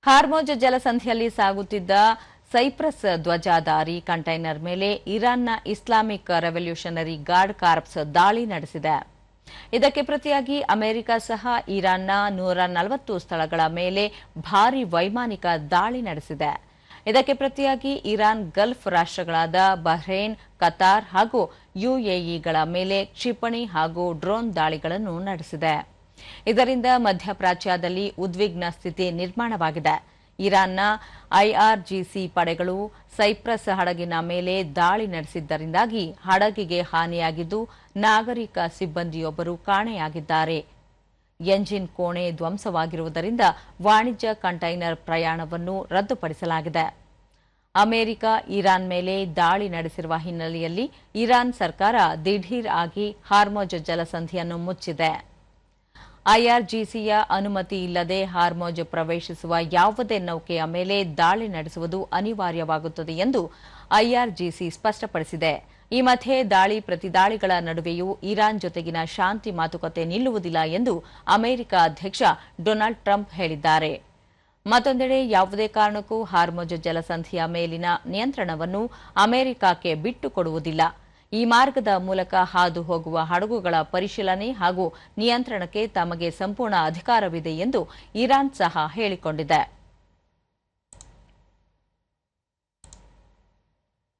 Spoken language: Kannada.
ಹಾರ್ಮೋಜ್ ಜಲಸಂಧಿಯಲ್ಲಿ ಸಾಗುತ್ತಿದ್ದ ಸೈಪ್ರಸ್ ಧ್ವಜಾಧಾರಿ ಕಂಟೈನರ್ ಮೇಲೆ ಇರಾನ್ನ ಇಸ್ಲಾಮಿಕ್ ರೆವಲ್ಯೂಷನರಿ ಗಾರ್ಡ್ ಕಾರ್ಪ್ಸ್ ದಾಳಿ ನಡೆಸಿದೆ. ಇದಕ್ಕೆ ಪ್ರತಿಯಾಗಿ ಅಮೆರಿಕ ಸಹ ಇರಾನ್ನ 140 ಸ್ಥಳಗಳ ಮೇಲೆ ಭಾರೀ ವೈಮಾನಿಕ ದಾಳಿ ನಡೆಸಿದೆ. ಇದಕ್ಕೆ ಪ್ರತಿಯಾಗಿ ಇರಾನ್ ಗಲ್ಫ್ ರಾಷ್ಟ್ರಗಳಾದ ಬಹ್ರೇನ್, ಕತಾರ್ ಹಾಗೂ ಯುಎಇಗಳ ಮೇಲೆ ಕ್ಷಿಪಣಿ ಹಾಗೂ ಡ್ರೋನ್ ದಾಳಿಗಳನ್ನು ನಡೆಸಿದೆ. ಇದರಿಂದ ಮಧ್ಯಪ್ರಾಚ್ಯದಲ್ಲಿ ಉದ್ವಿಗ್ನ ಸ್ಥಿತಿ ನಿರ್ಮಾಣವಾಗಿದೆ. ಇರಾನ್ನ ಐಆರ್ಜಿಸಿ ಪಡೆಗಳು ಸೈಪ್ರಸ್ ಹಡಗಿನ ಮೇಲೆ ದಾಳಿ ನಡೆಸಿದ್ದರಿಂದಾಗಿ ಹಡಗಿಗೆ ಹಾನಿಯಾಗಿದ್ದು, ನಾಗರಿಕ ಸಿಬ್ಬಂದಿಯೊಬ್ಬರು ಕಾಣೆಯಾಗಿದ್ದಾರೆ. ಎಂಜಿನ್ ಕೋಣೆ ಧ್ವಂಸವಾಗಿರುವುದರಿಂದ ವಾಣಿಜ್ಯ ಕಂಟೈನರ್ ಪ್ರಯಾಣವನ್ನು ರದ್ದುಪಡಿಸಲಾಗಿದೆ. ಅಮೆರಿಕ ಇರಾನ್ ಮೇಲೆ ದಾಳಿ ನಡೆಸಿರುವ ಹಿನ್ನೆಲೆಯಲ್ಲಿ ಇರಾನ್ ಸರ್ಕಾರ ದಿಢೀರ್ ಆಗಿ ಹಾರ್ಮೋಜ್ ಜಲಸಂಧಿಯನ್ನು ಮುಚ್ಚಿದೆ. ಐಆರ್ಜಿಸಿಯ ಅನುಮತಿ ಇಲ್ಲದೆ ಹಾರ್ಮೋಜ್ ಪ್ರವೇಶಿಸುವ ಯಾವುದೇ ನೌಕೆಯ ಮೇಲೆ ದಾಳಿ ನಡೆಸುವುದು ಅನಿವಾರ್ಯವಾಗುತ್ತದೆ ಎಂದು ಐಆರ್ಜಿಸಿ ಸ್ಪಷ್ಟಪಡಿಸಿದೆ. ಈ ಮಧ್ಯೆ ದಾಳಿ ಪ್ರತಿದಾಳಿಗಳ ನಡುವೆಯೂ ಇರಾನ್ ಜೊತೆಗಿನ ಶಾಂತಿ ಮಾತುಕತೆ ನಿಲ್ಲುವುದಿಲ್ಲ ಎಂದು ಅಮೆರಿಕ ಅಧ್ಯಕ್ಷ ಡೊನಾಲ್ಡ್ ಟ್ರಂಪ್ ಹೇಳಿದ್ದಾರೆ. ಮತ್ತೊಂದೆಡೆ ಯಾವುದೇ ಕಾರಣಕ್ಕೂ ಹಾರ್ಮೋಜ್ ಜಲಸಂಧಿಯ ಮೇಲಿನ ನಿಯಂತ್ರಣವನ್ನು ಅಮೆರಿಕಕ್ಕೆ ಬಿಟ್ಟುಕೊಡುವುದಿಲ್ಲ. ಈ ಮಾರ್ಗದ ಮೂಲಕ ಹಾದು ಹೋಗುವ ಹಡಗುಗಳ ಪರಿಶೀಲನೆ ಹಾಗೂ ನಿಯಂತ್ರಣಕ್ಕೆ ತಮಗೆ ಸಂಪೂರ್ಣ ಅಧಿಕಾರವಿದೆ ಎಂದು ಇರಾನ್ ಸಹ ಹೇಳಿಕೊಂಡಿದೆ.